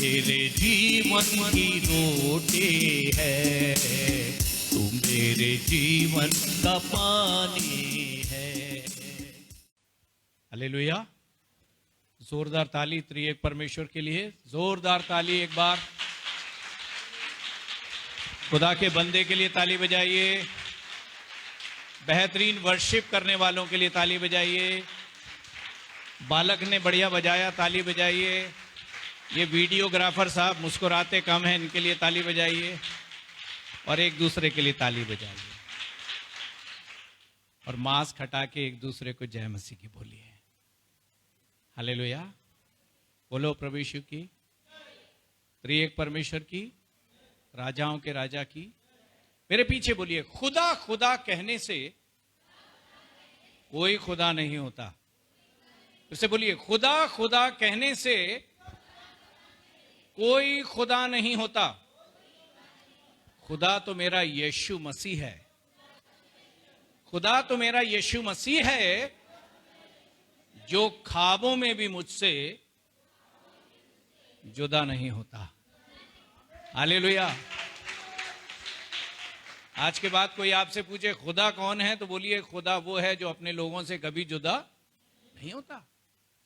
मेरे जीवन की रोटी है, तू मेरे जीवन का पानी है। हालेलुया। जोरदार ताली त्रिएक परमेश्वर के लिए, जोरदार ताली एक बार। खुदा के बंदे के लिए ताली बजाइए। बेहतरीन वर्शिप करने वालों के लिए ताली बजाइए। बालक ने बढ़िया बजाया, ताली बजाइए। ये वीडियोग्राफर साहब मुस्कुराते कम हैं, इनके लिए ताली बजाइए। और एक दूसरे के लिए ताली बजाइए और मास्क हटा के एक दूसरे को जय मसीह की बोलिए। हालेलुया। बोलो प्रभु यीशु की, त्रिएक परमेश्वर की, राजाओं के राजा की। मेरे पीछे बोलिए, खुदा खुदा कहने से कोई खुदा नहीं होता। फिर से बोलिए, खुदा खुदा कहने से कोई खुदा नहीं होता। खुदा तो मेरा यीशु मसीह है। खुदा तो मेरा यीशु मसीह है, जो ख्वाबों में भी मुझसे जुदा नहीं होता। हालेलुया। आज के बाद कोई आपसे पूछे खुदा कौन है, तो बोलिए खुदा वो है जो अपने लोगों से कभी जुदा नहीं होता।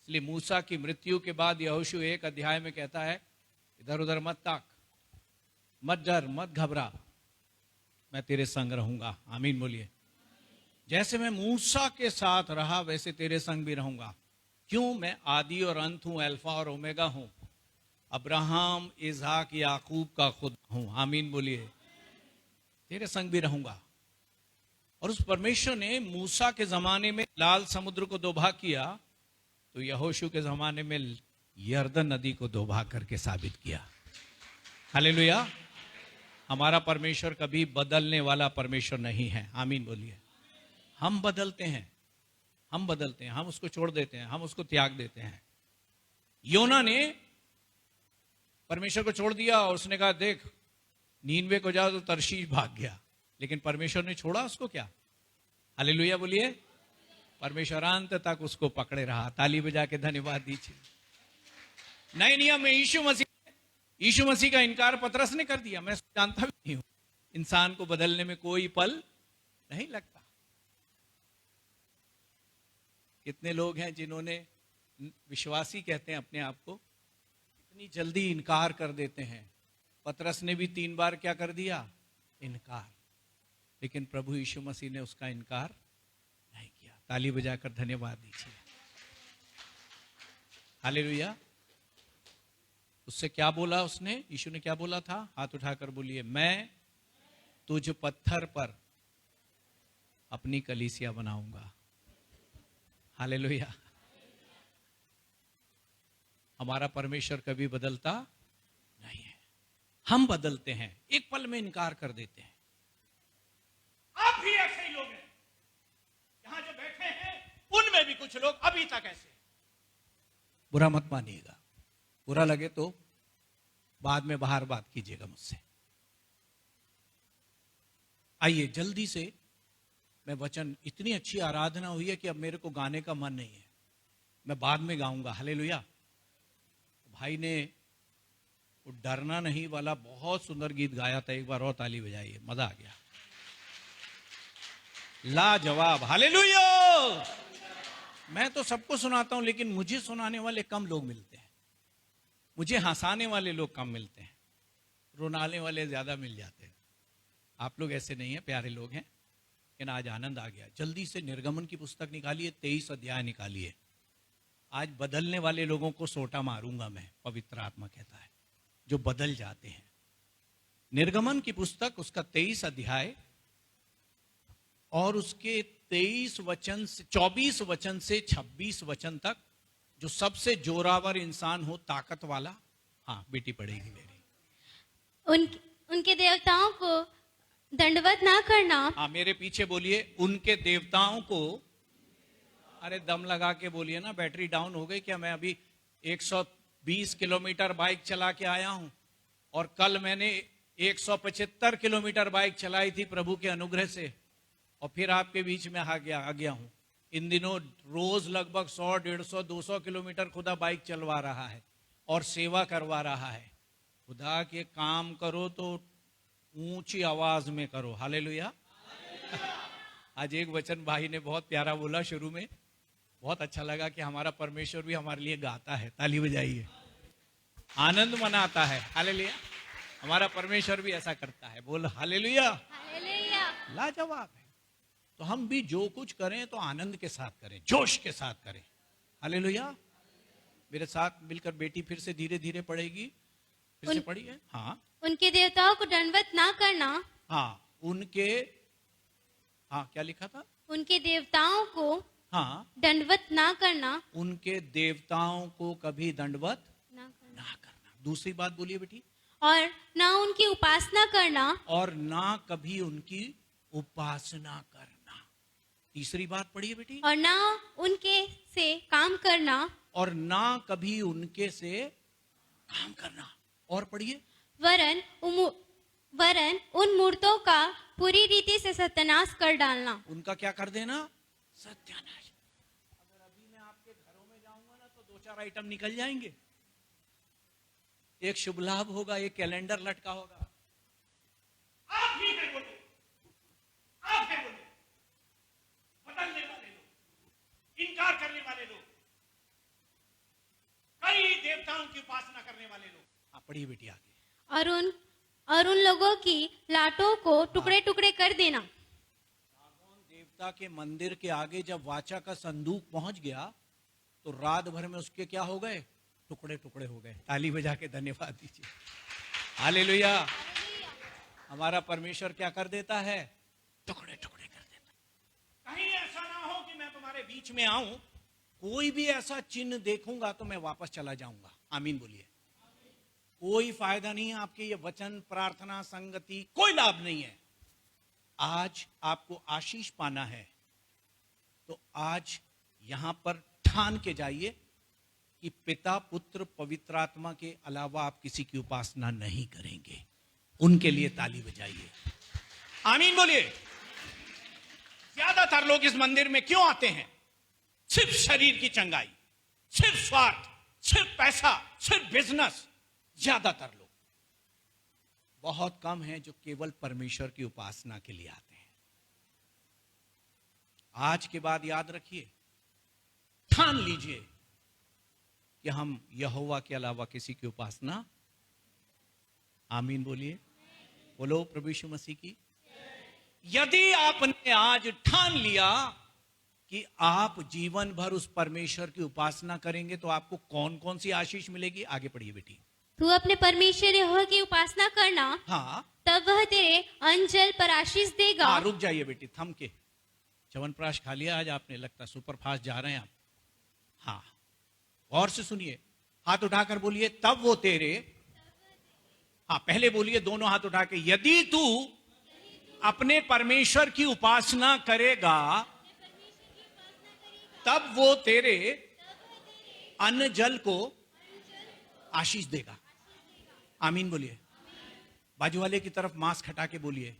इसलिए मूसा की मृत्यु के बाद यहोशू 1 अध्याय में कहता है, इधर उधर मत ताक, मत डर, मत घबरा, मैं तेरे संग रहूंगा। आमीन बोलिए। जैसे मैं मूसा के साथ रहा वैसे तेरे संग भी रहूंगा। क्यों? मैं आदि और अंत हूं, अल्फा और ओमेगा हूं, अब्राहम इज़हाक याकूब का खुद हूं। आमीन बोलिए। तेरे संग भी रहूंगा। और उस परमेश्वर ने मूसा के जमाने में लाल समुद्र को 2 भाग किया, तो यहोशू के जमाने में यर्दन नदी को 2 भाग करके साबित किया। हालेलुया। हमारा परमेश्वर कभी बदलने वाला परमेश्वर नहीं है। आमीन बोलिए। हम बदलते हैं, हम बदलते हैं, हम उसको छोड़ देते हैं, हम उसको त्याग देते हैं। योना ने परमेश्वर को छोड़ दिया और उसने कहा देख नीनवे को जाओ, तो तरशीश भाग गया। लेकिन परमेश्वर ने छोड़ा उसको क्या? हालेलुया बोलिए। परमेश्वर अंत तक उसको पकड़े रहा। ताली बजा के धन्यवाद दीजिए। नए नियम में यीशु मसीह का इनकार पतरस ने कर दिया। मैं जानता भी नहीं हूं, इंसान को बदलने में कोई पल नहीं लगता। कितने लोग हैं जिन्होंने, विश्वासी कहते हैं अपने आप को, इतनी जल्दी इनकार कर देते हैं। पतरस ने भी 3 बार क्या कर दिया? इनकार। लेकिन प्रभु यीशु मसीह ने उसका इनकार नहीं किया। ताली बजाकर धन्यवाद दीजिए। हालेलुया। उससे क्या बोला उसने? यीशु ने क्या बोला था? हाथ उठाकर बोलिए, मैं तुझ पत्थर पर अपनी कलीसिया बनाऊंगा। हालेलुया। हमारा परमेश्वर कभी बदलता नहीं है, हम बदलते हैं, एक पल में इनकार कर देते हैं। आप भी ऐसे ही लोग हैं, यहां जो बैठे हैं उनमें भी कुछ लोग अभी तक ऐसे। बुरा मत मानिएगा, बुरा लगे तो बाद में बाहर बात कीजिएगा मुझसे। आइए जल्दी से, मैं वचन, इतनी अच्छी आराधना हुई है कि अब मेरे को गाने का मन नहीं है, मैं बाद में गाऊंगा। हालेलुया। भाई ने वो डरना नहीं वाला बहुत सुंदर गीत गाया था, एक बार और ताली बजाइए, मजा आ गया, लाजवाब। हालेलुया। मैं तो सबको सुनाता हूं, लेकिन मुझे सुनाने वाले कम लोग मिलते हैं, मुझे हंसाने वाले लोग कम मिलते हैं, रुलाने वाले ज्यादा मिल जाते हैं। आप लोग ऐसे नहीं हैं, प्यारे लोग हैं। लेकिन आज आनंद आ गया। जल्दी से निर्गमन की पुस्तक निकालिए, 23 अध्याय निकालिए। आज बदलने वाले लोगों को सोटा मारूंगा मैं, पवित्र आत्मा कहता है, जो बदल जाते हैं। निर्गमन की पुस्तक उसका 23 अध्याय और उसके 23 वचन से 24 वचन से 26 वचन तक, जो सबसे जोरावर इंसान हो, ताकत वाला। हाँ बेटी पढ़ेगी मेरी। उनके देवताओं को दंडवत ना करना। हाँ मेरे पीछे बोलिए, उनके देवताओं को। अरे दम लगा के बोलिए ना, बैटरी डाउन हो गई क्या? मैं अभी 120 किलोमीटर बाइक चला के आया हूं और कल मैंने 175 किलोमीटर बाइक चलाई थी प्रभु के अनुग्रह से, और फिर आपके बीच में आ गया हूं। इन दिनों रोज लगभग 100, 150, 200 किलोमीटर खुदा बाइक चलवा रहा है। और सेवा करवा रहा है। खुदा के काम करो तो ऊंची आवाज में करो। हालेलुया। आज एक वचन भाई ने बहुत प्यारा बोला शुरू में, बहुत अच्छा लगा कि हमारा परमेश्वर भी हमारे लिए गाता है। ताली बजाइए, आनंद मनाता है। हालेलुया। हमारा परमेश्वर भी ऐसा करता है। बोल हालेलुया। हालेलुया। लाजवाब है। तो हम भी जो कुछ करें तो आनंद के साथ करें, जोश के साथ करें। हालेलुया। मेरे साथ मिलकर बेटी फिर से धीरे धीरे पढ़ेगी। फिर से पढ़िए। हाँ। उनके देवताओं को दंडवत ना करना। हाँ, उनके, हाँ क्या लिखा था? उनके देवताओं को हाँ, दंडवत ना करना। उनके देवताओं को कभी दंडवत ना करना। ना करना। दूसरी बात बोलिए बेटी। और ना उनकी उपासना करना। और ना कभी उनकी उपासना करना। तीसरी बात पढ़िए बेटी। और ना उनके से काम करना। और ना कभी उनके से काम करना। और पढ़िए। वरन उन मूर्तों का पूरी रीति से सत्यानाश कर डालना। उनका क्या कर देना? सत्यानाश। अगर अभी मैं आपके घरों में जाऊंगा ना तो 2-4 आइटम निकल जाएंगे। एक शुभ लाभ होगा, एक कैलेंडर लटका होगा। आप ही हैं बोले, आप हैं बोले, बदलने वाले लोग, इनकार करने वाले लोग, कई देवताओं की उपासना करने वाले लोग। आप पढ़िए बेटी आगे। और उन लोगों की लाटों को टुकड़े टुकड़े कर देना। दागोन देवता के मंदिर के आगे जब वाचा का संदूक पहुंच गया तो रात भर में उसके क्या हो गए? टुकड़े टुकड़े हो गए। ताली बजा के धन्यवाद दीजिए। हालेलुया। हमारा परमेश्वर क्या कर देता है? टुकड़े टुकड़े कर देता। कहीं ऐसा ना हो कि मैं तुम्हारे बीच में आऊं, कोई भी ऐसा चिन्ह देखूंगा तो मैं वापस चला जाऊंगा। आमीन बोलिए। कोई फायदा नहीं है आपके ये वचन, प्रार्थना, संगति, कोई लाभ नहीं है। आज आपको आशीष पाना है तो आज यहां पर ठान के जाइए कि पिता, पुत्र, पवित्र आत्मा के अलावा आप किसी की उपासना नहीं करेंगे। उनके लिए ताली बजाइए। आमीन बोलिए। ज्यादातर लोग इस मंदिर में क्यों आते हैं? सिर्फ शरीर की चंगाई, सिर्फ स्वार्थ, सिर्फ पैसा, सिर्फ बिजनेस। ज्यादातर लोग, बहुत कम हैं जो केवल परमेश्वर की उपासना के लिए आते हैं। आज के बाद याद रखिए, ठान लीजिए कि हम यहोवा के अलावा किसी की उपासना। आमीन बोलिए। बोलो प्रभु यीशु मसीह की। यदि आपने आज ठान लिया कि आप जीवन भर उस परमेश्वर की उपासना करेंगे तो आपको कौन कौन सी आशीष मिलेगी? आगे पढ़िए बेटी। तू अपने परमेश्वर यहोवा की उपासना करना। हाँ, तब वह तेरे अन्न जल पर आशीष देगा। हाँ, रुक जाइए बेटी, थम के। च्यवनप्राश खा लिया आज आपने? लगता सुपर फास्ट जा रहे हैं आप। हाँ, गौर से सुनिए, हाथ उठाकर बोलिए, तब वो तेरे। हाँ, पहले बोलिए दोनों हाथ उठा के, यदि तू अपने परमेश्वर की उपासना करेगा तब वो तेरे अन्न जल को आशीष देगा। आमीन बोलिए। बाजू वाले की तरफ मास्क हटा के बोलिए,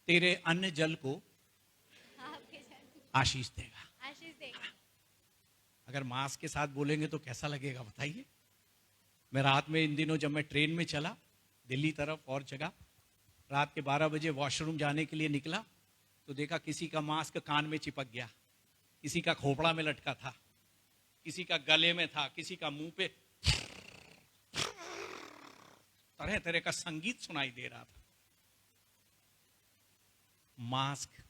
तेरे अन्न जल को आशीष देगा। आशीष देगा। अगर मास्क के साथ बोलेंगे तो कैसा लगेगा बताइए। मैं रात में इन दिनों जब मैं ट्रेन में चला दिल्ली तरफ और जगह, रात के 12 बजे वॉशरूम जाने के लिए निकला तो देखा किसी का मास्क कान में चिपक गया, किसी का खोपड़ा में लटका था, किसी का गले में था, किसी का मुंह पे तरह तरह का संगीत सुनाई दे रहा था। मास्क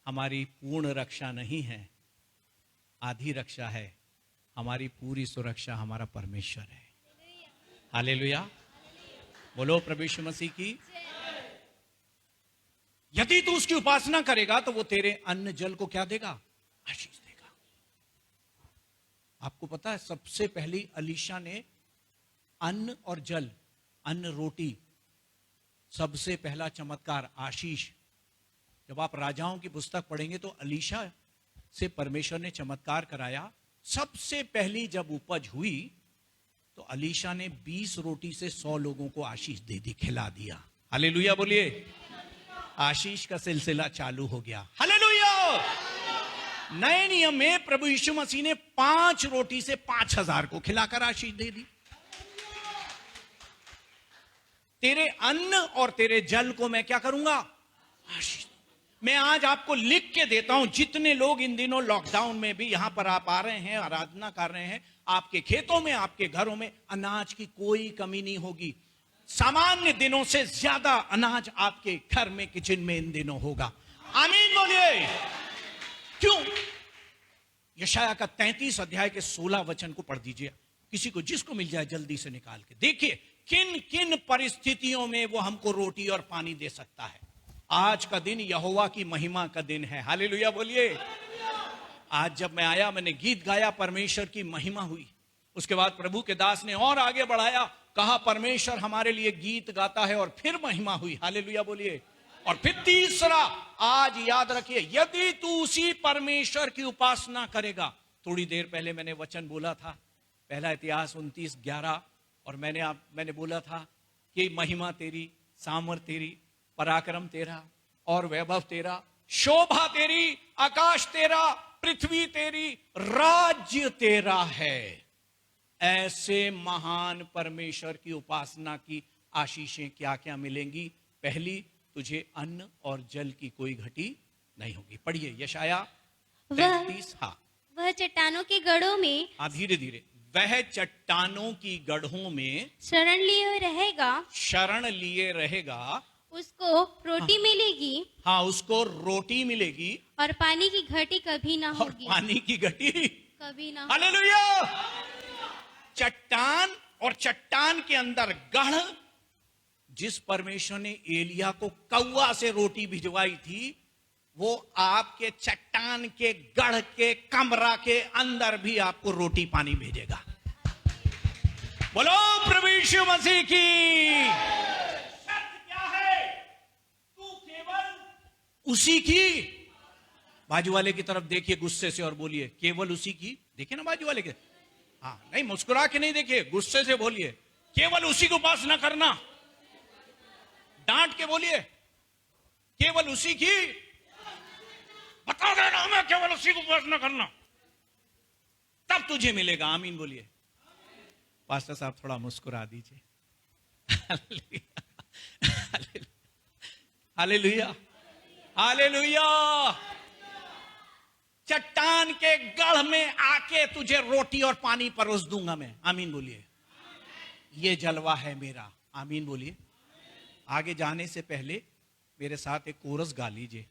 हमारी पूर्ण रक्षा नहीं है, आधी रक्षा है। हमारी पूरी सुरक्षा हमारा परमेश्वर है। हालेलुया। बोलो प्रभु यीशु मसीह की। यदि तू उसकी उपासना करेगा तो वो तेरे अन्न जल को क्या देगा? आशीष देगा। आपको पता है सबसे पहली अलीशा ने अन्न और जल, अन्न रोटी, सबसे पहला चमत्कार आशीष। जब आप राजाओं की पुस्तक पढ़ेंगे तो अलीशा से परमेश्वर ने चमत्कार कराया। सबसे पहली जब उपज हुई तो अलीशा ने 20 रोटी से 100 लोगों को आशीष दे दी, खिला दिया। हालेलुया बोलिए। आशीष का सिलसिला चालू हो गया। हालेलुया। नए नियम में प्रभु यीशु मसीह ने 5 रोटी से 5000 को खिलाकर आशीष दे दी। तेरे अन्न और तेरे जल को मैं क्या करूंगा? आशीष। मैं आज आपको लिख के देता हूं, जितने लोग इन दिनों लॉकडाउन में भी यहां पर आप आ रहे हैं, आराधना कर रहे हैं, आपके खेतों में, आपके घरों में अनाज की कोई कमी नहीं होगी। सामान्य दिनों से ज्यादा अनाज आपके घर में, किचन में इन दिनों होगा। आमीन बोलिए। क्यों? यशाया का 33 अध्याय के 16 वचन को पढ़ दीजिए। किसी को, जिसको मिल जाए जल्दी से निकाल के देखिए किन किन परिस्थितियों में वो हमको रोटी और पानी दे सकता है। आज का दिन यहोवा की महिमा का दिन है। हालेलुया बोलिए। आज जब मैं आया, मैंने गीत गाया, परमेश्वर की महिमा हुई। उसके बाद प्रभु के दास ने और आगे बढ़ाया, कहा परमेश्वर हमारे लिए गीत गाता है, और फिर महिमा हुई। हालेलुया बोलिए। और फिर तीसरा, आज याद रखिए, यदि तू उसी परमेश्वर की उपासना करेगा। थोड़ी देर पहले मैंने वचन बोला था, पहला इतिहास 29:11, और मैंने बोला था कि महिमा तेरी, सामर्थ तेरी, पराक्रम तेरा और वैभव तेरा, शोभा तेरी, आकाश तेरा, पृथ्वी तेरी, राज्य तेरा है। ऐसे महान परमेश्वर की उपासना की आशीषें क्या क्या मिलेंगी? पहली, तुझे अन्न और जल की कोई घटी नहीं होगी। पढ़िए यशाया 33। हाँ, वह चट्टानों के गढ़ों में, धीरे धीरे, वह चट्टानों की गढ़ों में शरण लिए रहेगा, शरण लिए रहेगा, उसको रोटी मिलेगी। हाँ, उसको रोटी मिलेगी, और पानी की घटी कभी ना और होगी। पानी की घटी कभी ना। हालेलुया। चट्टान, और चट्टान के अंदर गढ़। जिस परमेश्वर ने एलिया को कौवा से रोटी भिजवाई थी, वो आपके चट्टान के गढ़ के कमरा के अंदर भी आपको रोटी पानी भेजेगा। बोलो प्रभु यीशु मसीह की। शर्त क्या है? तू केवल उसी की, बाजू वाले की तरफ देखिए गुस्से से और बोलिए, केवल उसी की। देखिए ना बाजू वाले के, हाँ, नहीं मुस्कुरा के नहीं, देखिए गुस्से से बोलिए, केवल उसी को उपासना करना। डांट के बोलिए, केवल उसी की, बता देना हमें, केवल उसी को उपासना करना, तब तुझे मिलेगा। आमीन बोलिए। पास्टर साहब थोड़ा मुस्कुरा दीजिए। Hallelujah, hallelujah. चट्टान के गढ़ में आके तुझे रोटी और पानी परोस दूंगा मैं। आमीन बोलिए। ये जलवा है मेरा। आमीन बोलिए। आगे जाने से पहले मेरे साथ एक कोरस गा लीजिए।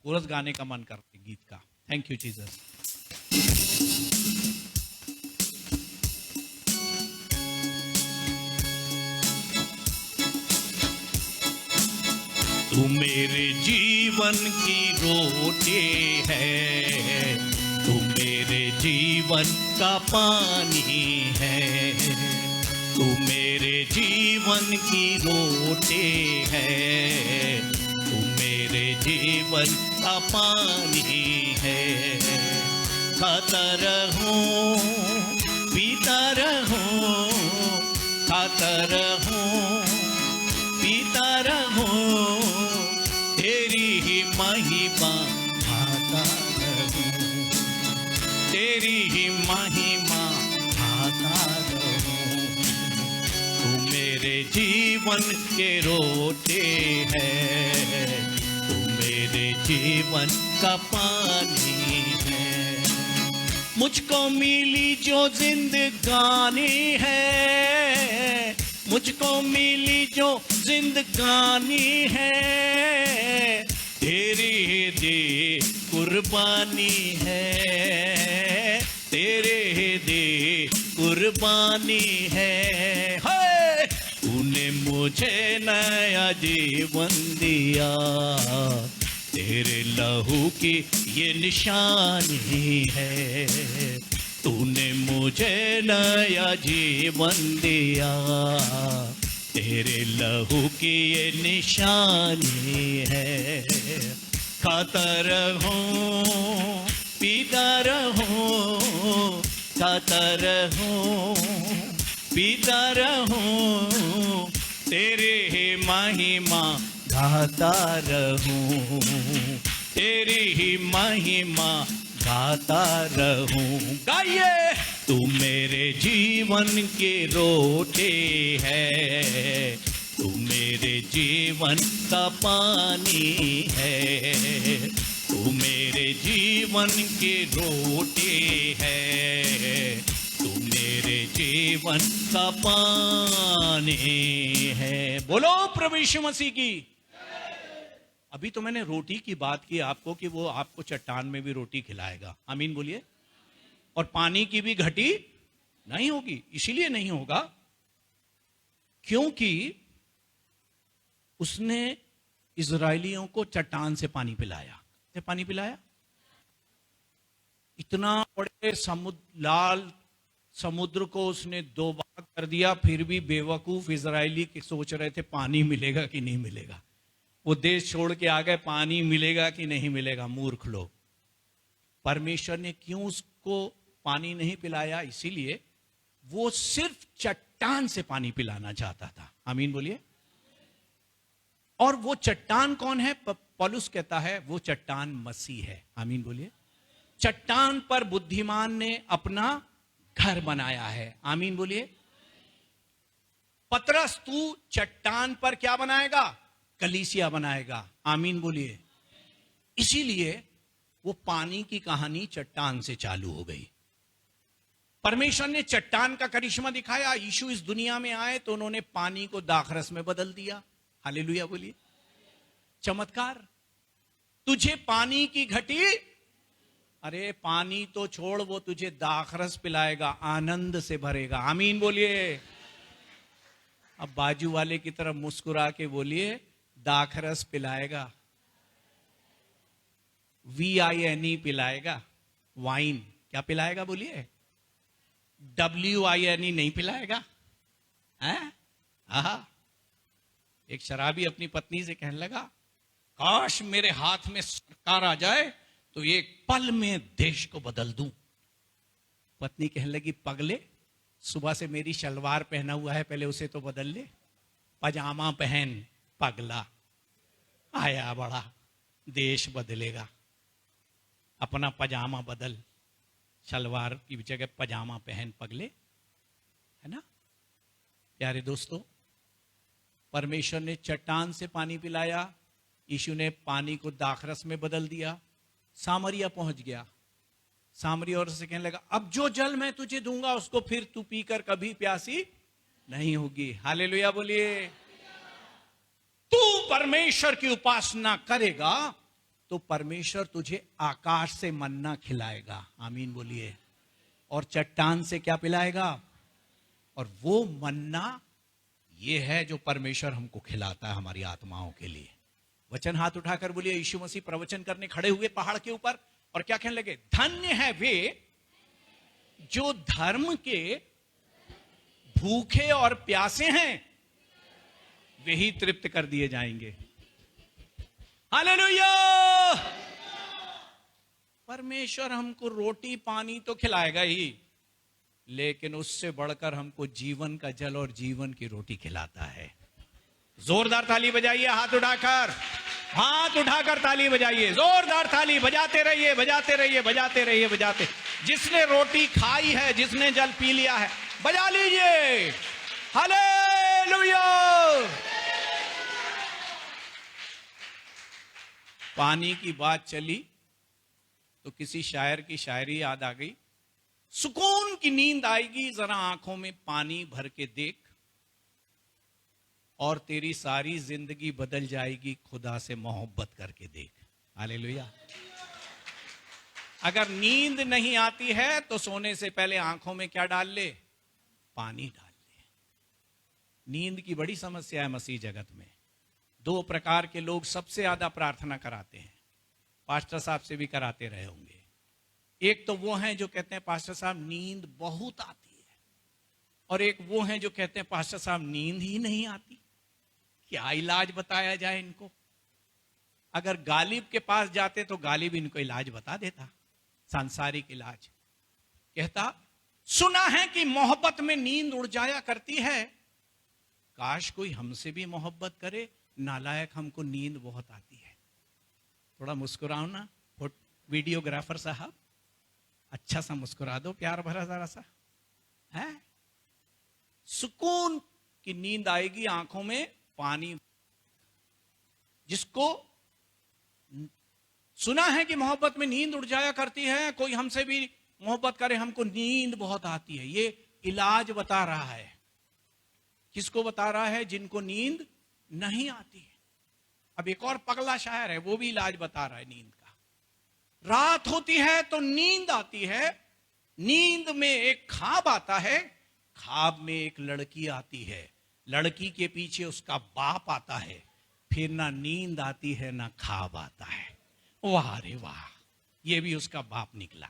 कोरस गाने का मन करते गीत का। Thank you Jesus. तू मेरे जीवन की रोटी है, तू मेरे जीवन का पानी है, तू मेरे जीवन की रोटी है, तू मेरे जीवन का पानी है। खाता रहूं, पीता रहूं, खाता रहूं, पीता रहूं, तेरी ही महिमा गाता रहूं, तेरी ही महिमा गाता रहूं। तू मेरे जीवन के रोटी है, तू मेरे जीवन का पानी है। मुझको मिली जो जिंदगानी है, मुझको मिली जो जिंदगानी है, तेरी दे कुर्बानी है, तेरे दे कुर्बानी है। तूने मुझे नया जीवन दिया, तेरे लहू की ये निशानी है। तूने मुझे नया जीवन दिया, तेरे लहू की ये निशानी है। खाता रहूं, पीता रहूं, खाता रहूं, पीता रहूं, तेरे ही महिमा गाता रहूं, तेरी ही महिमा गाता रहूं। गाइए। तू मेरे जीवन की रोटी है, तू जीवन का पानी है, तू मेरे जीवन की रोटी है, तू मेरे जीवन का पानी है। बोलो प्रभु यीशु मसीह की। अभी तो मैंने रोटी की बात की आपको कि वो आपको चट्टान में भी रोटी खिलाएगा, आमीन बोलिए। और पानी की भी घटी नहीं होगी। इसीलिए नहीं होगा क्योंकि उसने इजरायलियों को चट्टान से पानी पिलाया। से पानी पिलाया, इतना बड़े लाल समुद्र को उसने दो भाग कर दिया, फिर भी बेवकूफ इजरायली सोच रहे थे पानी मिलेगा कि नहीं मिलेगा। वो देश छोड़ के आ गए, पानी मिलेगा कि नहीं मिलेगा, मूर्ख लोग। परमेश्वर ने क्यों उसको पानी नहीं पिलाया? इसीलिए वो सिर्फ चट्टान से पानी पिलाना चाहता था, आमीन बोलिए। और वो चट्टान कौन है? पौलुस कहता है वो चट्टान मसीह है, आमीन बोलिए। चट्टान पर बुद्धिमान ने अपना घर बनाया है, आमीन बोलिए। पतरस तू चट्टान पर क्या बनाएगा? कलीसिया बनाएगा, आमीन बोलिए। इसीलिए वो पानी की कहानी चट्टान से चालू हो गई। परमेश्वर ने चट्टान का करिश्मा दिखाया। यीशु इस दुनिया में आए तो उन्होंने पानी को दाखरस में बदल दिया, हालेलुया बोलिए। चमत्कार। तुझे पानी की घटी, अरे पानी तो छोड़, वो तुझे दाखरस पिलाएगा, आनंद से भरेगा, आमीन बोलिए। अब बाजू वाले की तरफ मुस्कुरा के बोलिए, दाखरस पिलाएगा, VINE पिलाएगा। वाइन क्या पिलाएगा बोलिए? WINE नहीं पिलाएगा, हैं? आहा। एक शराबी अपनी पत्नी से कहने लगा, काश मेरे हाथ में सरकार आ जाए तो एक पल में देश को बदल दूं। पत्नी कहने लगी, पगले, सुबह से मेरी शलवार पहना हुआ है, पहले उसे तो बदल ले। पजामा पहन पगला, आया बड़ा, देश बदलेगा। अपना पजामा बदल, शलवार की जगह पजामा पहन पगले, है ना। प्यारे दोस्तों, परमेश्वर ने चट्टान से पानी पिलाया, यीशु ने पानी को दाखरस में बदल दिया। सामरिया पहुंच गया। सामरिया और से कहने लगा, अब जो जल मैं तुझे दूंगा उसको फिर तू पीकर कभी प्यासी नहीं होगी, हालेलुया बोलिए। तू परमेश्वर की उपासना करेगा तो परमेश्वर तुझे आकाश से मन्ना खिलाएगा, आमीन बोलिए। और चट्टान से क्या पिलाएगा? और वो मन्ना ये है जो परमेश्वर हमको खिलाता है हमारी आत्माओं के लिए। वचन हाथ उठाकर बोलिए, यीशु मसीह प्रवचन करने खड़े हुए पहाड़ के ऊपर और क्या कहने लगे? धन्य है वे जो धर्म के भूखे और प्यासे हैं, वे ही तृप्त कर दिए जाएंगे, हालेलुया। परमेश्वर हमको रोटी पानी तो खिलाएगा ही, लेकिन उससे बढ़कर हमको जीवन का जल और जीवन की रोटी खिलाता है। जोरदार ताली बजाइए, हाथ उठाकर, हाथ उठाकर ताली बजाइए, जोरदार ताली बजाते रहिए, बजाते रहिए, बजाते रहिए, बजाते। जिसने रोटी खाई है, जिसने जल पी लिया है, बजा लीजिए, हालेलुया। पानी की बात चली तो किसी शायर की शायरी याद आ गई। सुकून की नींद आएगी जरा आंखों में पानी भर के देख, और तेरी सारी जिंदगी बदल जाएगी खुदा से मोहब्बत करके देख, हालेलुया। अगर नींद नहीं आती है तो सोने से पहले आंखों में क्या डाल ले? पानी डाल ले। नींद की बड़ी समस्या है मसीह जगत में। दो प्रकार के लोग सबसे ज्यादा प्रार्थना कराते हैं, पास्टर साहब से भी कराते रहे होंगे। एक तो वो हैं जो कहते हैं पास्टर साहब नींद बहुत आती है, और एक वो हैं जो कहते हैं पास्टर साहब नींद ही नहीं आती। क्या इलाज बताया जाए इनको? अगर गालिब के पास जाते तो गालिब इनको इलाज बता देता, सांसारिक इलाज। कहता, सुना है कि मोहब्बत में नींद उड़ जाया करती है, काश कोई हमसे भी मोहब्बत करे, नालायक हमको नींद बहुत आती है। थोड़ा मुस्कुराओ ना वीडियोग्राफर साहब, अच्छा सा मुस्कुरा दो, प्यार भरा जरा सा है। सुकून की नींद आएगी, आंखों में पानी। जिसको सुना है कि मोहब्बत में नींद उड़ जाया करती है, कोई हमसे भी मोहब्बत करे हमको नींद बहुत आती है, ये इलाज बता रहा है। किसको बता रहा है? जिनको नींद नहीं आती है। अब एक और पगला शायर है, वो भी इलाज बता रहा है नींद का। रात होती है तो नींद आती है, नींद में एक ख्वाब आता है, ख्वाब में एक लड़की आती है, लड़की के पीछे उसका बाप आता है, फिर ना नींद आती है ना ख्वाब आता है। वाह रे वाह, ये भी उसका बाप निकला।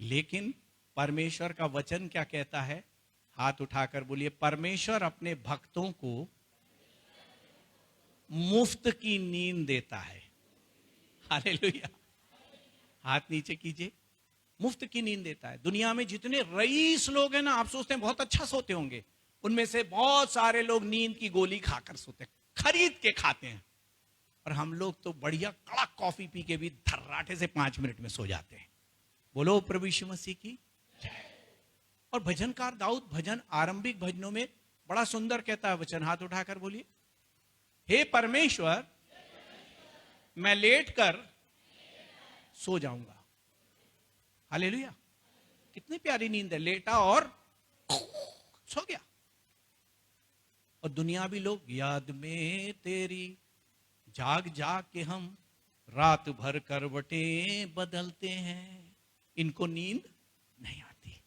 लेकिन परमेश्वर का वचन क्या कहता है? हाथ उठाकर बोलिए, परमेश्वर अपने भक्तों को मुफ्त की नींद देता है। हालेलुया। हाथ नीचे कीजिए। मुफ्त की नींद देता है। दुनिया में जितने रईस लोग हैं ना, आप सोचते हैं बहुत अच्छा सोते होंगे, उनमें से बहुत सारे लोग नींद की गोली खाकर सोते हैं, खरीद के खाते हैं। और हम लोग तो बढ़िया कड़क कॉफी पी के भी धर्राटे से 5 मिनट में सो जाते हैं। बोलो प्रभु यीशु मसीह की जय। और भजनकार दाऊद भजन, आरंभिक भजनों में बड़ा सुंदर कहता है वचन, हाथ उठाकर बोलिए, हे परमेश्वर मैं लेट कर सो जाऊंगा। हालेलुया। कितनी प्यारी नींद है, लेटा और सो गया। और दुनियावी लोग, याद में तेरी जाग जाग के हम रात भर करवटें बदलते हैं, इनको नींद नहीं आती।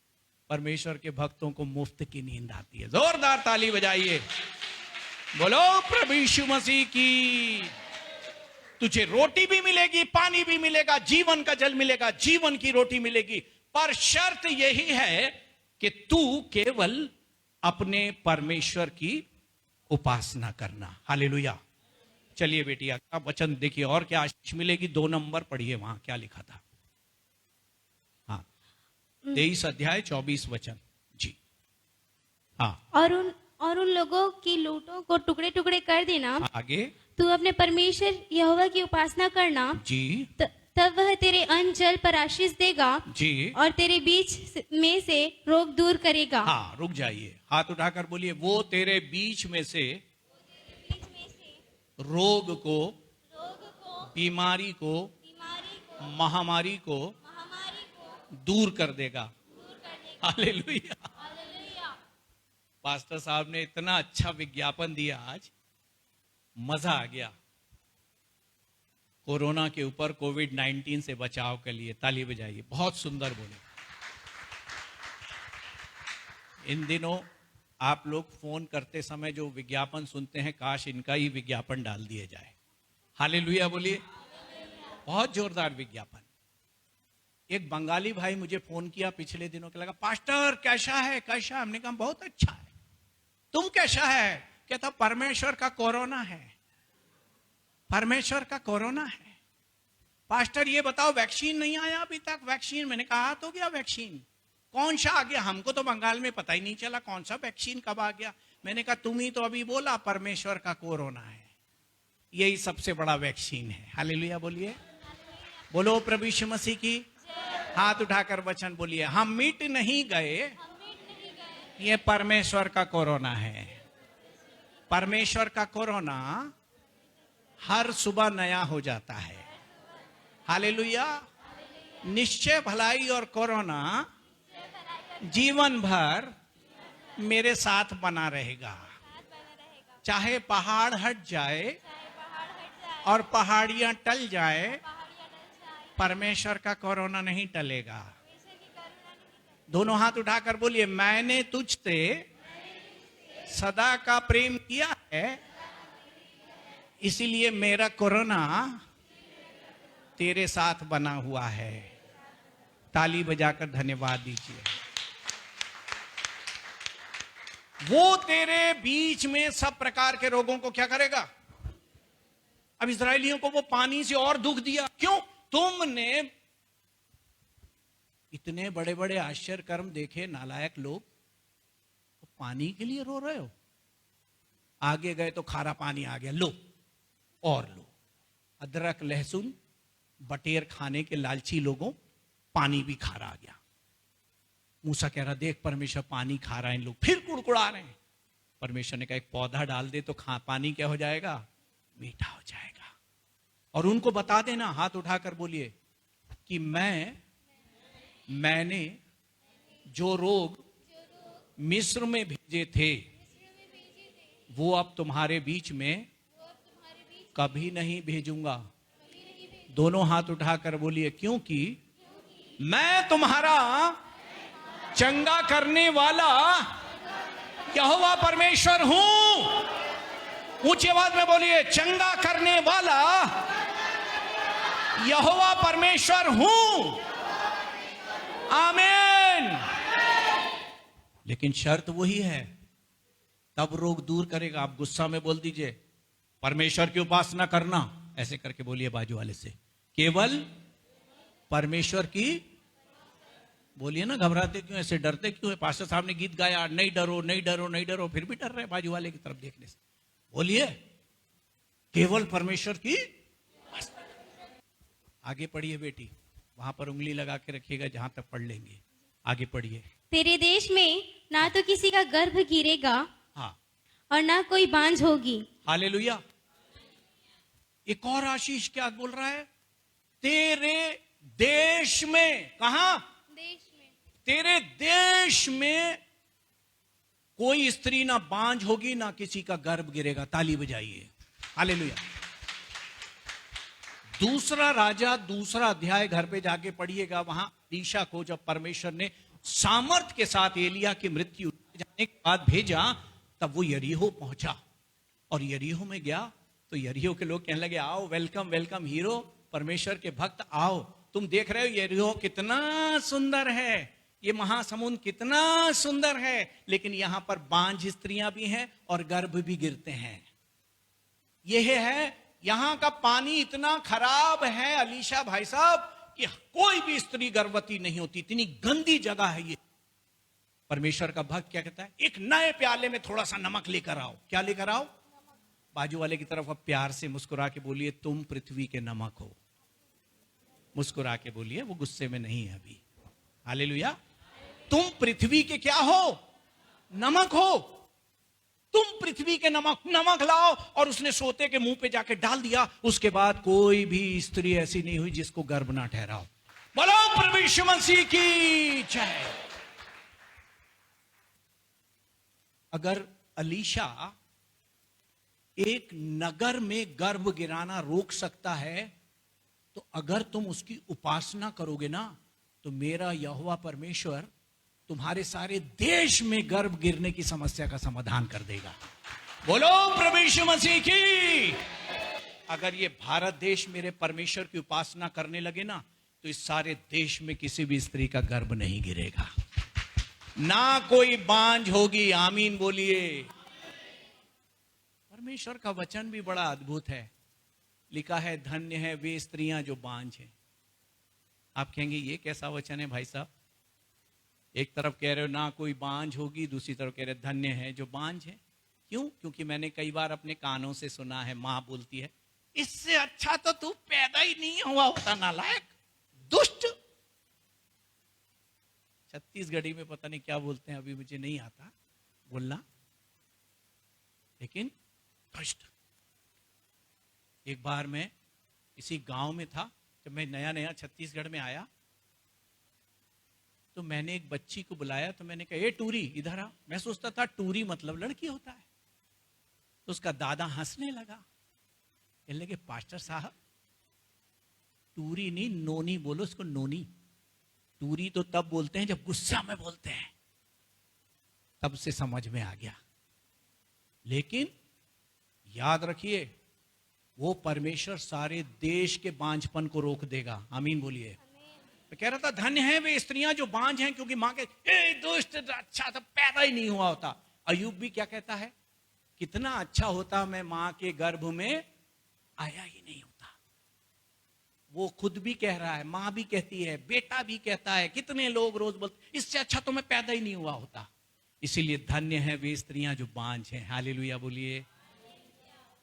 परमेश्वर के भक्तों को मुफ्त की नींद आती है। जोरदार ताली बजाइए, बोलो प्रभु यीशु मसीह की। तुझे रोटी भी मिलेगी, पानी भी मिलेगा, जीवन का जल मिलेगा, जीवन की रोटी मिलेगी, पर शर्त यही है कि तू केवल अपने परमेश्वर की उपासना करना। हालेलुया। चलिए बेटी, आप वचन देखिए और क्या आशीष मिलेगी। 2 नंबर पढ़िए, वहां क्या लिखा था। हाँ, 23 अध्याय 24 वचन जी। हाँ, और उन लोगों की लूटों को टुकड़े टुकड़े कर देना। आगे। तू अपने परमेश्वर यहोवा की उपासना करना जी। तब वह तेरे अन्न जल पर आशीष देगा जी। और तेरे बीच में से रोग दूर करेगा। हाँ, रुक जाइए, हाथ उठाकर बोलिए, वो तेरे बीच में से रोग को, बीमारी को, महामारी को दूर कर देगा। हालेलुया। पास्टर साहब ने इतना अच्छा विज्ञापन दिया, आज मजा आ गया। कोरोना के ऊपर, कोविड-19 से बचाव के लिए ताली बजाइए, बहुत सुंदर बोले। इन दिनों आप लोग फोन करते समय जो विज्ञापन सुनते हैं, काश इनका ही विज्ञापन डाल दिया जाए। हालेलुया बोलिए। बहुत जोरदार विज्ञापन। एक बंगाली भाई मुझे फोन किया पिछले दिनों के, लगा पास्टर कैसा है, कैसा? हमने कहा बहुत अच्छा है। तुम कैसा है? कहता परमेश्वर का कोरोना है, परमेश्वर का कोरोना है। पास्टर ये बताओ वैक्सीन नहीं आया अभी तक? वैक्सीन, मैंने कहा तो गया वैक्सीन, कौन सा आ गया? हमको तो बंगाल में पता ही नहीं चला कौन सा वैक्सीन कब आ गया। मैंने कहा तुम ही तो अभी बोला परमेश्वर का कोरोना है, यही सबसे बड़ा वैक्सीन है। हालेलुया बोलिए, बोलो प्रभु यीशु मसीह की। हाथ उठाकर वचन बोलिए, हम मिट नहीं गए, ये परमेश्वर का कोरोना है। परमेश्वर का कोरोना हर सुबह नया हो जाता है। हालेलुया। निश्चय भलाई और कोरोना जीवन भर मेरे साथ बना रहेगा, चाहे पहाड़ हट जाए और पहाड़ियां टल जाए, परमेश्वर का कोरोना नहीं टलेगा। दोनों हाथ उठाकर बोलिए, मैंने तुझसे सदा का प्रेम किया है, इसीलिए मेरा कोरोना तेरे साथ बना हुआ है। ताली बजाकर धन्यवाद दीजिए। वो तेरे बीच में सब प्रकार के रोगों को क्या करेगा? अब इस्राएलियों को वो पानी से और दुख दिया, क्यों? तुमने इतने बड़े बड़े आश्चर्य कर्म देखे, नालायक लोग, तो पानी के लिए रो रहे हो? आगे गए तो खारा पानी आ गया, लो और लो। अदरक लहसुन बटेर खाने के लालची लोगों, पानी भी खारा आ गया। मूसा कह रहा, देख परमेश्वर पानी खा रहा है, इन लोग फिर कुड़कुड़ा रहे हैं। परमेश्वर ने कहा एक पौधा डाल दे तो पानी क्या हो जाएगा? मीठा हो जाएगा। और उनको बता देना, हाथ उठाकर बोलिए कि मैंने जो रोग मिस्र में भेजे थे वो अब तुम्हारे बीच में कभी नहीं भेजूंगा। दोनों हाथ उठाकर बोलिए, क्योंकि मैं तुम्हारा चंगा करने वाला यहोवा परमेश्वर हूं। ऊंची आवाज में बोलिए, चंगा करने वाला यहोवा परमेश्वर हूं। आमीन। लेकिन शर्त वही है, तब रोग दूर करेगा। आप गुस्सा में बोल दीजिए, परमेश्वर की उपासना करना, ऐसे करके बोलिए बाजू वाले से, केवल परमेश्वर की। बोलिए ना, घबराते क्यों, ऐसे डरते क्यों है? पास्टर साहब ने गीत गाया, नहीं डरो नहीं डरो नहीं डरो, फिर भी डर रहे बाजू वाले की तरफ देखने से। बोलिए, केवल परमेश्वर की। आगे पढ़िए बेटी, वहां पर उंगली लगा के रखिएगा जहां तक पढ़ लेंगे। आगे पढ़िए। तेरे देश में ना तो किसी का गर्भ गिरेगा हाँ, और ना कोई बांझ होगी। हालेलुया। एक और आशीष क्या बोल रहा है? तेरे देश में, कहा? देश में। तेरे देश में कोई स्त्री ना बांझ होगी, ना किसी का गर्भ गिरेगा। ताली बजाइए, हालेलुया। दूसरा राजा, दूसरा अध्याय घर पे जाके पढ़िएगा। वहां एलीशा को जब परमेश्वर ने सामर्थ के साथ एलिया की मृत्यु जाने के बाद भेजा, तब वो यरीहो पहुंचा। और यरीहो में गया तो यरीहो के लोग कहने लगे, आओ, वेलकम वेलकम हीरो, परमेश्वर के भक्त आओ। तुम देख रहे हो यरीहो कितना सुंदर है, ये महासमुंद कितना सुंदर है, लेकिन यहां पर बांझ स्त्रियां भी हैं और गर्भ भी गिरते हैं। यह है, यहां का पानी इतना खराब है अलीशा भाई साहब कि कोई भी स्त्री गर्भवती नहीं होती। इतनी गंदी जगह है ये। परमेश्वर का भक्त क्या कहता है? एक नए प्याले में थोड़ा सा नमक लेकर आओ। क्या लेकर आओ? बाजू वाले की तरफ अब प्यार से मुस्कुरा के बोलिए, तुम पृथ्वी के नमक हो। मुस्कुरा के बोलिए, वो गुस्से में नहीं है अभी। हालेलुया। तुम पृथ्वी के क्या हो? नमक हो। तुम पृथ्वी के नमक, नमक लाओ। और उसने सोते के मुंह पे जाके डाल दिया। उसके बाद कोई भी स्त्री ऐसी नहीं हुई जिसको गर्भ ना ठहराओ। बोलो प्रभु यीशु मसीह की जय। अगर अलीशा एक नगर में गर्भ गिराना रोक सकता है, तो अगर तुम उसकी उपासना करोगे ना, तो मेरा यहोवा परमेश्वर तुम्हारे सारे देश में गर्भ गिरने की समस्या का समाधान कर देगा। बोलो प्रभु यीशु मसीह की। अगर ये भारत देश मेरे परमेश्वर की उपासना करने लगे ना, तो इस सारे देश में किसी भी स्त्री का गर्भ नहीं गिरेगा, ना कोई बांझ होगी। आमीन बोलिए। परमेश्वर का वचन भी बड़ा अद्भुत है। लिखा है, धन्य है वे स्त्रियां जो बांझ हैं। आप कहेंगे ये कैसा वचन है भाई साहब? एक तरफ कह रहे हो ना कोई बांझ होगी, दूसरी तरफ कह रहे धन्य है जो बांझ है। क्यों? क्योंकि मैंने कई बार अपने कानों से सुना है, मां बोलती है, इससे अच्छा तो तू पैदा ही नहीं हुआ होता, नालायक, दुष्ट। छत्तीसगढ़ी में पता नहीं क्या बोलते हैं, अभी मुझे नहीं आता बोलना, लेकिन दुष्ट। एक बार मैं किसी गांव में था, जब मैं नया नया छत्तीसगढ़ में आया, तो मैंने एक बच्ची को बुलाया। तो मैंने कहा, ए टूरी इधर आ। मैं सोचता था टूरी मतलब लड़की होता है। तो उसका दादा हंसने लगा, कहने लगे, पास्टर साहब टूरी नहीं, नोनी बोलो उसको, नोनी। टूरी तो तब बोलते हैं जब गुस्सा में बोलते हैं। तब से समझ में आ गया। लेकिन याद रखिए, वो परमेश्वर सारे देश के बांझपन को रोक देगा। आमीन बोलिए। मैं कह रहा था, धन्य है वे स्त्रियां जो बांझ हैं, क्योंकि मां के दुष्ट, अच्छा तो पैदा ही नहीं हुआ होता। अयूब भी क्या कहता है? कितना अच्छा होता मैं मां के गर्भ में आया ही नहीं होता। वो खुद भी कह रहा है, मां भी कहती है, बेटा भी कहता है, कितने लोग रोज बोलते, इससे अच्छा तो मैं पैदा ही नहीं हुआ होता। इसीलिए धन्य है वे स्त्रियां जो बांझ हैं। हालेलुया बोलिए।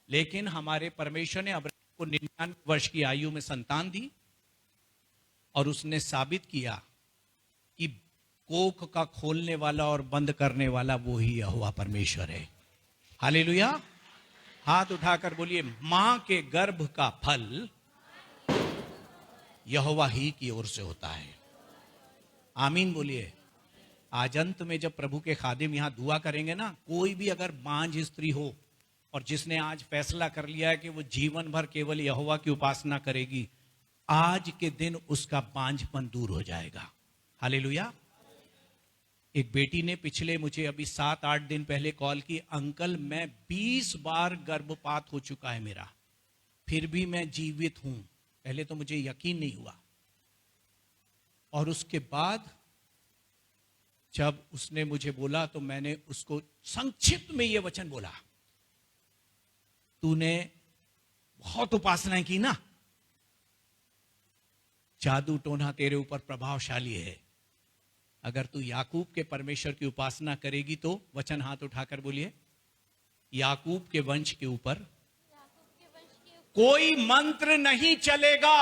लेकिन हमारे परमेश्वर ने अब्राहम को 99 वर्ष की आयु में संतान दी, और उसने साबित किया कि कोख का खोलने वाला और बंद करने वाला वो ही यहोवा परमेश्वर है। हालेलुया, हाथ उठाकर बोलिए, मां के गर्भ का फल यहोवा ही की ओर से होता है। आमीन बोलिए। आज अंत में जब प्रभु के खादिम यहां दुआ करेंगे ना, कोई भी अगर बांझ स्त्री हो और जिसने आज फैसला कर लिया है कि वो जीवन भर केवल यहोवा की उपासना करेगी, आज के दिन उसका बांझपन दूर हो जाएगा। हालेलुया। एक बेटी ने पिछले मुझे अभी 7-8 दिन पहले कॉल की, अंकल मैं 20 बार गर्भपात हो चुका है मेरा, फिर भी मैं जीवित हूं। पहले तो मुझे यकीन नहीं हुआ, और उसके बाद जब उसने मुझे बोला तो मैंने उसको संक्षिप्त में यह वचन बोला, तूने बहुत उपासनाएं की ना, जादू टोना तेरे ऊपर प्रभावशाली है। अगर तू याकूब के परमेश्वर की उपासना करेगी तो, वचन हाथ उठाकर बोलिए, याकूब के वंश के ऊपर कोई मंत्र नहीं चलेगा।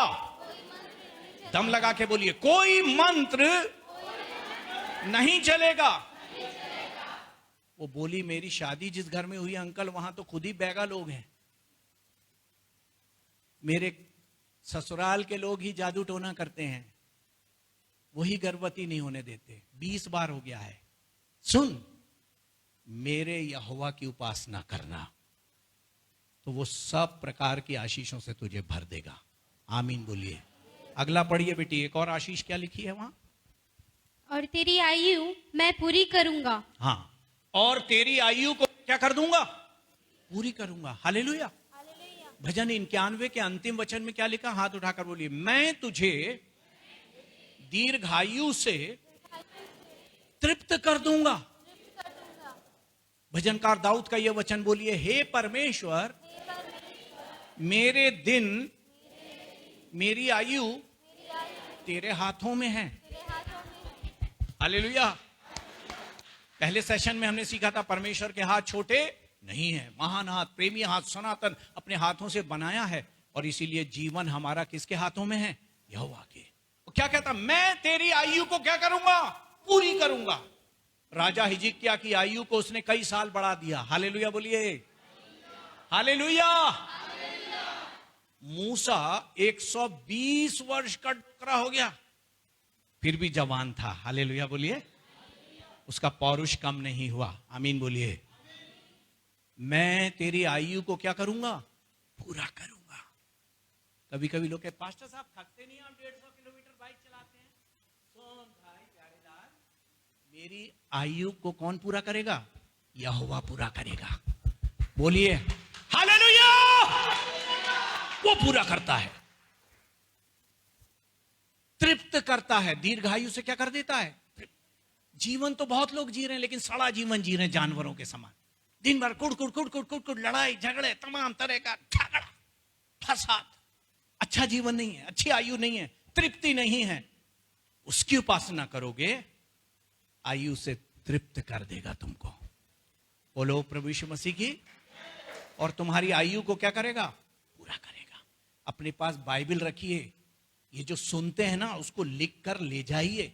दम लगा के बोलिए, कोई मंत्र नहीं चलेगा। वो बोली, मेरी शादी जिस घर में हुई अंकल, वहां तो खुद ही बैगा लोग हैं, मेरे ससुराल के लोग ही जादू टोना करते हैं, वही गर्भवती नहीं होने देते। 20 बार हो गया है। सुन, मेरे यहोवा की उपासना करना तो वो सब प्रकार की आशीषों से तुझे भर देगा। आमीन बोलिए। अगला पढ़िए बेटी, एक और आशीष क्या लिखी है वहां? और तेरी आयु मैं पूरी करूंगा। हाँ, और तेरी आयु को क्या कर दूंगा? पूरी करूंगा। हालेलुया। भजन 91 के अंतिम वचन में क्या लिखा? हाथ उठाकर बोलिए, मैं तुझे दीर्घायु से तृप्त कर दूंगा। भजनकार दाऊद का यह वचन बोलिए, हे परमेश्वर, मेरे दिन, मेरी आयु तेरे हाथों में है। हालेलुया। पहले सेशन में हमने सीखा था परमेश्वर के हाथ छोटे नहीं है, महान हाथ, प्रेमी हाथ, सनातन अपने हाथों से बनाया है, और इसीलिए जीवन हमारा किसके हाथों में है? यहोवा के। क्या कहता? मैं तेरी आयु को क्या करूंगा? पूरी करूंगा। राजा हिजकिय्याह की आयु को उसने कई साल बढ़ा दिया। हालेलुया बोलिए, हालेलुया। मूसा 120 वर्ष का डोकरा हो गया, फिर भी जवान था। हालेलुया बोलिए। उसका पौरुष कम नहीं हुआ। आमीन बोलिए। मैं तेरी आयु को क्या करूंगा? पूरा करूंगा। कभी कभी लोग कहते, पास्टर साहब थकते नहीं, आप 150 किलोमीटर बाइक चलाते हैं। सुन भाई प्यारेलाल, मेरी आयु को कौन पूरा करेगा? यहोवा पूरा करेगा। बोलिए हालेलुया। वो पूरा करता है, तृप्त करता है। दीर्घायु से क्या कर देता है? जीवन तो बहुत लोग जी रहे हैं, लेकिन सड़ा जीवन जी रहे हैं, जानवरों के समान। दिन भर कुड़ कुड़ कुड़ कुड़ कुड़ कुड़, लड़ाई झगड़े, तमाम तरह का झगड़ा फसाद। अच्छा जीवन नहीं है, अच्छी आयु नहीं है, तृप्ति नहीं है। उसकी उपासना करोगे, आयु से तृप्त कर देगा तुमको। बोलो प्रभु यीशु मसीह की। और तुम्हारी आयु को क्या करेगा? पूरा करेगा। अपने पास बाइबल रखिए, ये जो सुनते हैं ना उसको लिख कर ले जाइए।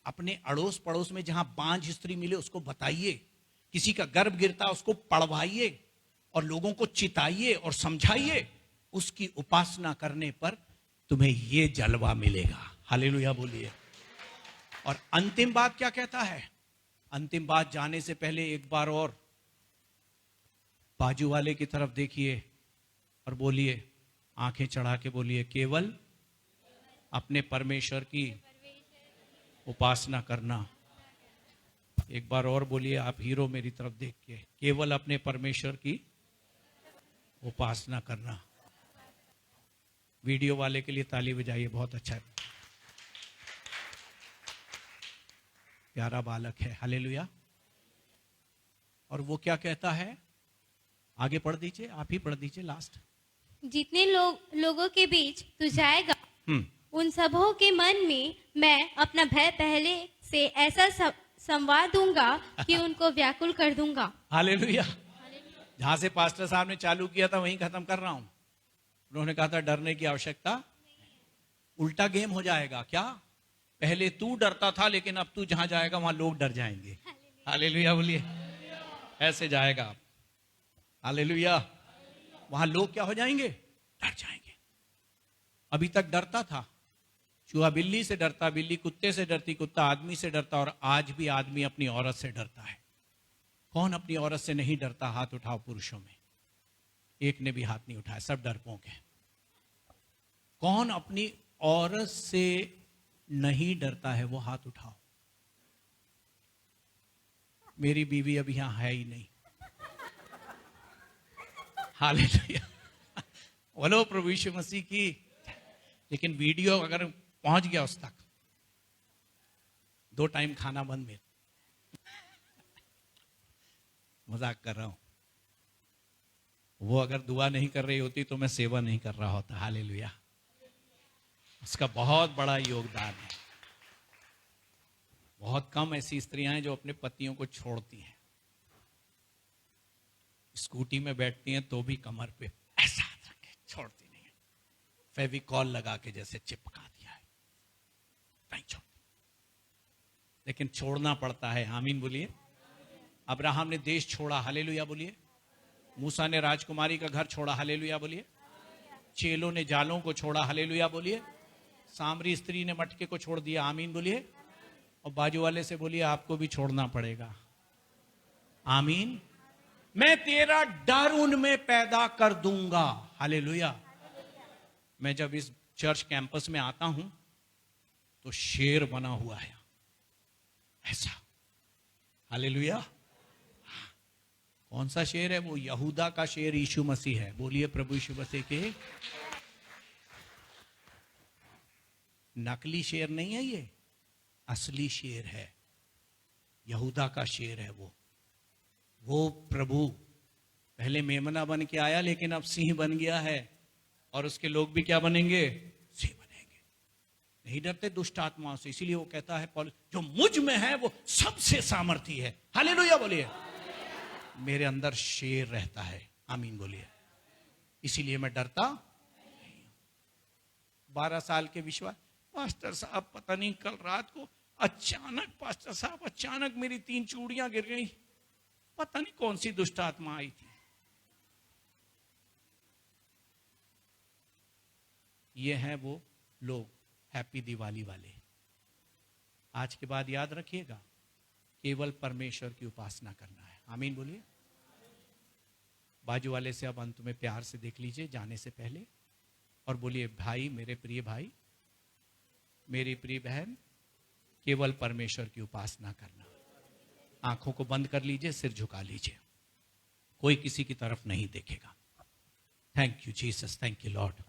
अपने अड़ोस पड़ोस में जहां बांझ स्त्री मिले उसको बताइए, किसी का गर्भ गिरता उसको पढ़वाइए, और लोगों को चिताइए और समझाइए। उसकी उपासना करने पर तुम्हें ये जलवा मिलेगा। हालेलुया बोलिए। और अंतिम बात क्या कहता है? अंतिम बात जाने से पहले एक बार और बाजू वाले की तरफ देखिए और बोलिए, आंखें चढ़ा के बोलिए, केवल अपने परमेश्वर की उपासना करना। एक बार और बोलिए आप हीरो मेरी तरफ देख के, केवल अपने परमेश्वर की उपासना करना। वीडियो वाले के लिए ताली बजाइए, बहुत अच्छा है, प्यारा बालक है। हालेलुया। और वो क्या कहता है? आगे पढ़ दीजिए, आप ही पढ़ दीजिए लास्ट। जितने लोगों के बीच तू जाएगा, उन सबों के मन में मैं अपना भय पहले से ऐसा संवार दूंगा कि उनको व्याकुल कर दूंगा। हालेलुया। जहां से पास्टर साहब ने चालू किया था वहीं खत्म कर रहा हूं। उन्होंने कहा था डरने की आवश्यकता, उल्टा गेम हो जाएगा। क्या? पहले तू डरता था, लेकिन अब तू जहां जाएगा वहां लोग डर जाएंगे। हालेलुया बोलिए। ऐसे जाएगा आप। हालेलुया। वहां लोग क्या हो जाएंगे? डर जाएंगे। अभी तक डरता था, चूहा बिल्ली से डरता, बिल्ली कुत्ते से डरती, कुत्ता आदमी से डरता, और आज भी आदमी अपनी औरत से डरता है। कौन अपनी औरत से नहीं डरता? हाथ उठाओ पुरुषों में। एक ने भी हाथ नहीं उठाया, सब डरपोक हैं। कौन अपनी औरत से नहीं डरता है? वो हाथ उठाओ। मेरी बीवी अभी यहां है ही नहीं। हालेलुया, बोलो प्रभु यीशु मसीह की। लेकिन वीडियो अगर पहुंच गया उस तक, 2 टाइम खाना बंद में। मजाक कर रहा हूं। वो अगर दुआ नहीं कर रही होती तो मैं सेवा नहीं कर रहा होता। हालेलुया, उसका बहुत बड़ा योगदान है। बहुत कम ऐसी स्त्रियां हैं जो अपने पतियों को छोड़ती हैं। स्कूटी में बैठती हैं तो भी कमर पे ऐसा हाथ रखे, छोड़ती नहीं है। फेविकॉल लगा के जैसे चिपका दिया है, नहीं छोड़ती। लेकिन छोड़ना पड़ता है। आमीन बोलिए। अब्राहम ने देश छोड़ा, हालेलुया बोलिए। मूसा ने राजकुमारी का घर छोड़ा, हालेलुया बोलिए। चेलों ने जालों को छोड़ा, हालेलुया बोलिए। सामरी स्त्री ने मटके को छोड़ दिया, आमीन बोलिए। और बाजू वाले से बोलिए आपको भी छोड़ना पड़ेगा, आमीन। मैं तेरा डर उनमें पैदा कर दूंगा, हालेलुया। मैं जब इस चर्च कैंपस में आता हूं तो शेर बना हुआ है ऐसा, हालेलुया। कौन सा शेर है? वो यहूदा का शेर यीशु मसीह है। बोलिए प्रभु यीशु मसीह के। नकली शेर नहीं है ये, असली शेर है। यहूदा का शेर है वो प्रभु पहले मेमना बन के आया, लेकिन अब सिंह बन गया है। और उसके लोग भी क्या बनेंगे? सिंह बनेंगे। नहीं डरते दुष्ट आत्माओं से। इसीलिए वो कहता है पौलुस, जो मुझ में है वो सबसे सामर्थी है, हालेलुया बोलिए। मेरे अंदर शेर रहता है, आमीन बोलिए। इसीलिए मैं डरता नहीं। 12 साल के विश्वास। पास्टर साहब पता नहीं कल रात को अचानक, पास्टर साहब अचानक मेरी 3 चूड़ियां गिर गई। पता नहीं कौन सी दुष्ट आत्मा आई थी। ये हैं वो लोग, हैप्पी दिवाली वाले। आज के बाद याद रखिएगा, केवल परमेश्वर की उपासना करना है, आमीन बोलिए। बाजू वाले से अब अंत में प्यार से देख लीजिए जाने से पहले, और बोलिए, भाई, मेरे प्रिय भाई, मेरी प्रिय बहन, केवल परमेश्वर की उपासना करना। आंखों को बंद कर लीजिए, सिर झुका लीजिए, कोई किसी की तरफ नहीं देखेगा। Thank you Jesus, thank you Lord.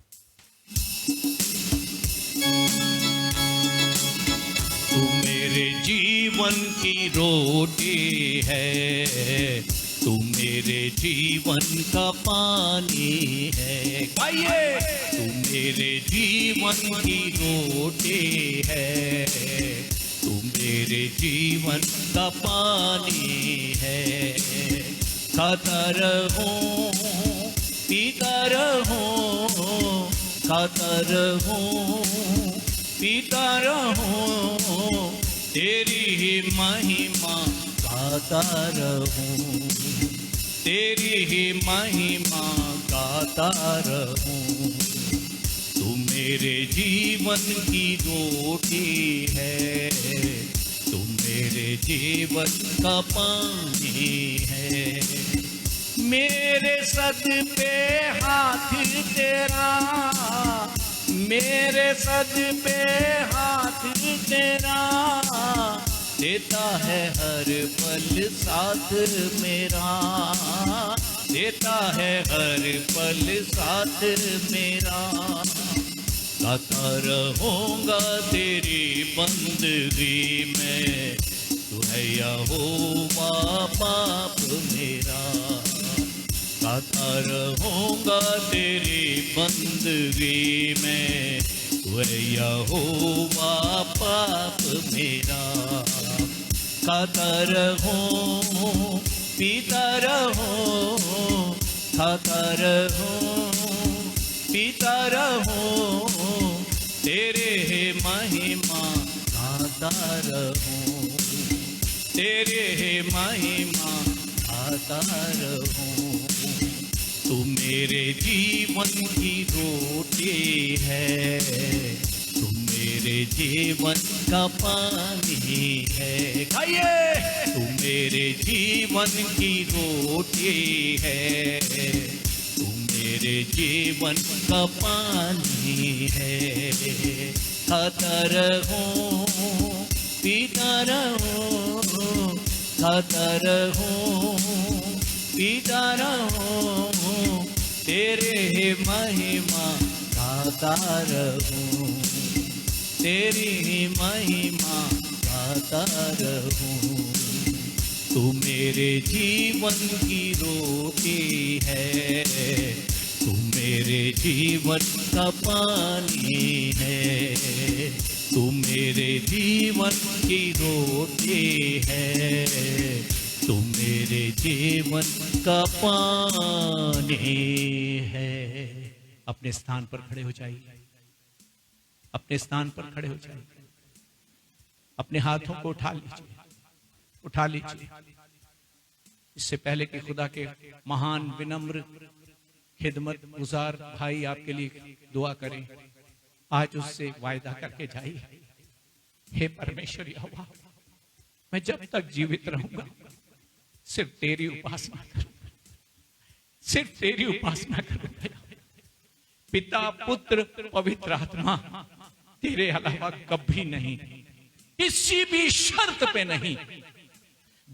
तू मेरे जीवन की रोटी है, तू मेरे जीवन का पानी है। गाइए, तू मेरे जीवन की रोटी है, तू मेरे जीवन का पानी है। खाता रहूं, पीता रहूं, खाता रहूं, पीता रहूं, तेरी ही महिमा गाता रहूं, तेरी ही महिमा गाता रहूं। तू मेरे जीवन की रोटी है, तू मेरे जीवन का पानी है। मेरे सद पे हाथ तेरा, मेरे सद पे हाथ तेरा, देता है हर पल साथ मेरा, देता है हर पल साथ मेरा। गाता रहूंगा तेरी बंदगी में, तू है यहोवा बाप मेरा। गाता रहूंगा तेरी बंदगी में, तू है यहोवा बाप मेरा। खाता रहूं, पीता रहूं, खाता रहूं, पीता रहूं, तेरे है महिमा गाता रहूं, तेरे है महिमा गाता रहूं। तू मेरे जीवन की रोटी है, तुम मेरे जीवन का पानी है। गाइए, तुम मेरे जीवन की रोटी है, तुम मेरे जीवन का पानी है। खाता रहो पीता रहो, खाता रहो पीता रहो, तेरे महिमा गाता रहूं, तेरी महिमा गाता रहूं। तू मेरे जीवन की रोटी है, तू मेरे जीवन का पानी है, तू मेरे जीवन की रोटी है, तू मेरे जीवन का पानी है। अपने स्थान पर खड़े हो जाइए, अपने स्थान पर खड़े हो जाइए, अपने हाथों को उठा लीजिए, उठा लीजिए। इससे पहले कि खुदा के महान विनम्र खिदमत गुजार भाई आपके लिए दुआ करें, आज उससे वायदा करके जाइए, हे परमेश्वर यहोवा, मैं जब तक जीवित रहूंगा सिर्फ तेरी उपासना करूंगा, सिर्फ तेरी उपासना करूंगा। पिता पुत्र पवित्र आत्मा, तेरे अलावा कभी नहीं, किसी भी शर्त पे नहीं।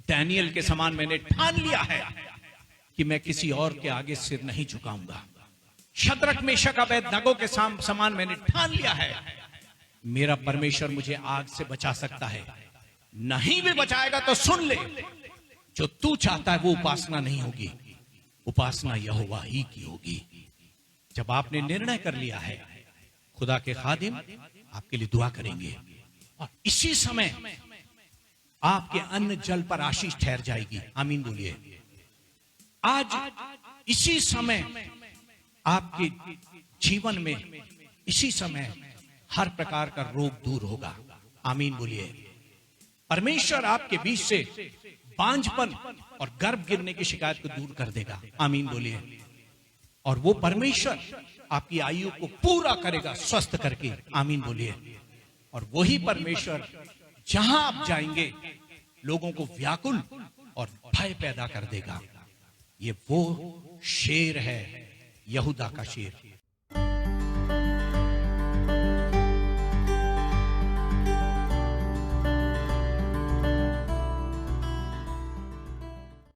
डैनियल के समान मैंने ठान लिया है कि मैं किसी और के आगे सिर नहीं झुकाऊंगा। शद्रक मेशक अबेदनगो के समान मैंने ठान लिया है, मेरा परमेश्वर मुझे आग से बचा सकता है। नहीं भी बचाएगा तो सुन ले, जो तू चाहता है वो उपासना नहीं होगी, उपासना यहोवा ही की होगी। जब आपने निर्णय कर लिया है, खुदा के खादिम आपके लिए दुआ करेंगे और इसी समय आपके अन्न जल पर आशीष ठहर जाएगी। आमीन बोलिए। आज इसी समय आपके जीवन में, इसी समय हर प्रकार का रोग दूर होगा। आमीन बोलिए। परमेश्वर आपके बीच से बांझपन और गर्भ गिरने की शिकायत को दूर कर देगा। आमीन बोलिए। और वो परमेश्वर आपकी आयु को पूरा करेगा स्वस्थ करके। आमीन बोलिए। और वही परमेश्वर जहां आप जाएंगे लोगों को व्याकुल और भय पैदा कर देगा। ये वो शेर है, यहूदा का शेर।